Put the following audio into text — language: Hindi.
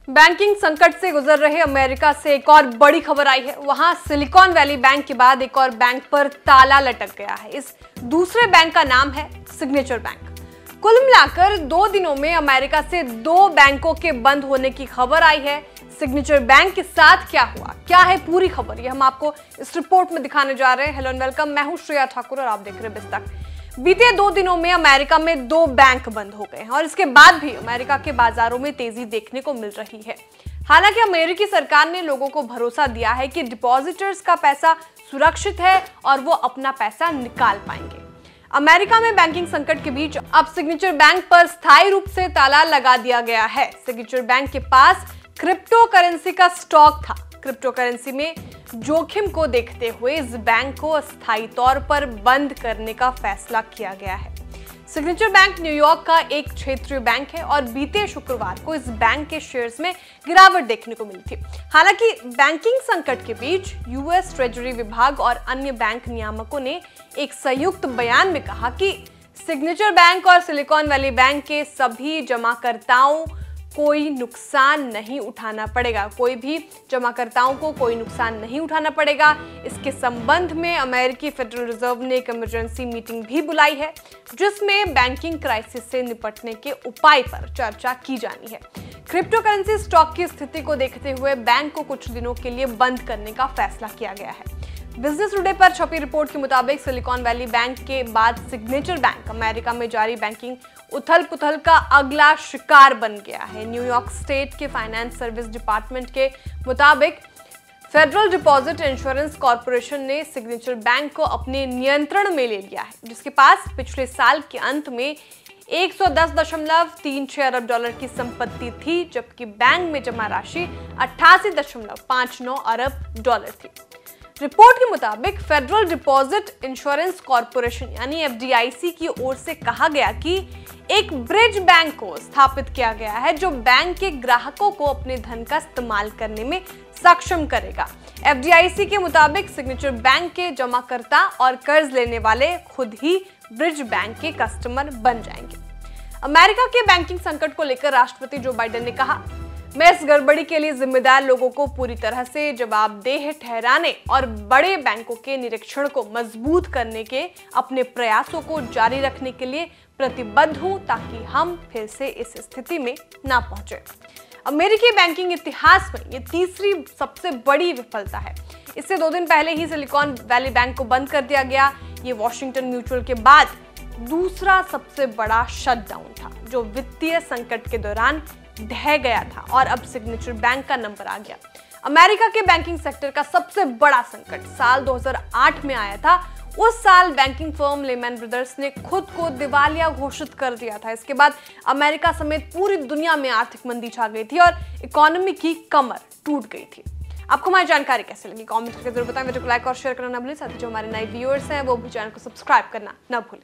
बैंकिंग संकट से गुजर रहे अमेरिका से एक और बड़ी खबर आई है। वहां सिलिकॉन वैली बैंक के बाद एक और बैंक पर ताला लटक गया है। इस दूसरे बैंक का नाम है सिग्नेचर बैंक। कुल मिलाकर 2 दिनों में अमेरिका से 2 बैंकों के बंद होने की खबर आई है। सिग्नेचर बैंक के साथ क्या हुआ, क्या है पूरी खबर, ये हम आपको इस रिपोर्ट में दिखाने जा रहे हैं। हेलो एंड वेलकम, मैं हूं श्रेया ठाकुर और आप देख रहे हैं बिस्तक। बीते 2 दिनों में अमेरिका में 2 बैंक बंद हो गए हैं और इसके बाद भी अमेरिका के बाजारों में तेजी देखने को मिल रही है। हालांकि अमेरिकी सरकार ने लोगों को भरोसा दिया है कि डिपॉजिटर्स का पैसा सुरक्षित है और वो अपना पैसा निकाल पाएंगे। अमेरिका में बैंकिंग संकट के बीच अब सिग्नेचर बैंक पर स्थायी रूप से ताला लगा दिया गया है। सिग्नेचर बैंक के पास क्रिप्टो करेंसी का स्टॉक था। क्रिप्टो करेंसी में जोखिम को देखते हुए इस बैंक को अस्थायी तौर पर बंद करने का फैसला किया गया है। सिग्नेचर बैंक न्यूयॉर्क का एक क्षेत्रीय बैंक है और बीते शुक्रवार को इस बैंक के शेयर्स में गिरावट देखने को मिली थी। हालांकि बैंकिंग संकट के बीच यूएस ट्रेजरी विभाग और अन्य बैंक नियामकों ने एक संयुक्त बयान में कहा कि सिग्नेचर बैंक और सिलिकॉन वैली बैंक के सभी जमाकर्ताओं कोई नुकसान नहीं उठाना पड़ेगा। कोई भी जमाकर्ताओं को कोई नुकसान नहीं उठाना पड़ेगा। इसके संबंध में अमेरिकी फेडरल रिजर्व ने एक इमरजेंसी मीटिंग भी बुलाई है, जिसमें बैंकिंग क्राइसिस से निपटने के उपाय पर चर्चा की जानी है। क्रिप्टो करेंसी स्टॉक की स्थिति को देखते हुए बैंक को कुछ दिनों के लिए बंद करने का फैसला किया गया है। बिजनेस टुडे पर छपी रिपोर्ट के मुताबिक सिलिकॉन वैली बैंक के बाद सिग्नेचर बैंक अमेरिका में जारी बैंकिंग उथल-पुथल का अगला शिकार बन गया है। न्यूयॉर्क स्टेट के फाइनेंस सर्विस डिपार्टमेंट के मुताबिक फेडरल डिपॉजिट इंश्योरेंस कॉर्पोरेशन ने सिग्नेचर बैंक को अपने नियंत्रण में ले लिया है, जिसके पास पिछले साल के अंत में 110.36 अरब डॉलर की संपत्ति थी, जबकि बैंक में जमा राशि 88.59 अरब डॉलर थी। रिपोर्ट के मुताबिक फेडरल डिपॉजिट इंश्योरेंस कॉर्पोरेशन यानी एफडीआईसी की ओर से कहा गया कि एक ब्रिज बैंक को स्थापित किया गया है, जो बैंक के ग्राहकों को अपने धन का इस्तेमाल करने में सक्षम करेगा। एफडीआईसी के मुताबिक सिग्नेचर बैंक के जमाकर्ता और कर्ज लेने वाले खुद ही ब्रिज बैंक के कस्टमर बन जाएंगे। अमेरिका के बैंकिंग संकट को लेकर राष्ट्रपति जो बाइडेन ने कहा, मैं इस गड़बड़ी के लिए जिम्मेदार लोगों को पूरी तरह से जवाबदेह ठहराने और बड़े बैंकों के निरीक्षण को मजबूत करने के अपने प्रयासों को जारी रखने के लिए प्रतिबद्ध हूं, ताकि हम फिर से इस स्थिति में ना पहुंचे। अमेरिकी बैंकिंग इतिहास में ये तीसरी सबसे बड़ी विफलता है। इससे 2 दिन पहले ही सिलिकॉन वैली बैंक को बंद कर दिया गया। ये वॉशिंगटन म्यूचुअल के बाद दूसरा सबसे बड़ा शटडाउन था, जो वित्तीय संकट के दौरान ढह गया था और अब सिग्नेचर बैंक का नंबर आ गया। अमेरिका के बैंकिंग सेक्टर का सबसे बड़ा संकट साल 2008 में आया था। उस साल बैंकिंग फर्म लेमैन ब्रदर्स ने खुद को दिवालिया घोषित कर दिया था। इसके बाद अमेरिका समेत पूरी दुनिया में आर्थिक मंदी छा गई थी और इकोनॉमी की कमर टूट गई थी। आपको हमारी जानकारी कैसे लगी, कमेंट करके जरूर बताएं। वीडियो को लाइक और शेयर करना ना भूलें। साथ ही जो हमारे नए व्यूअर्स हैं वो भी चैनल को सब्सक्राइब करना ना भूलें।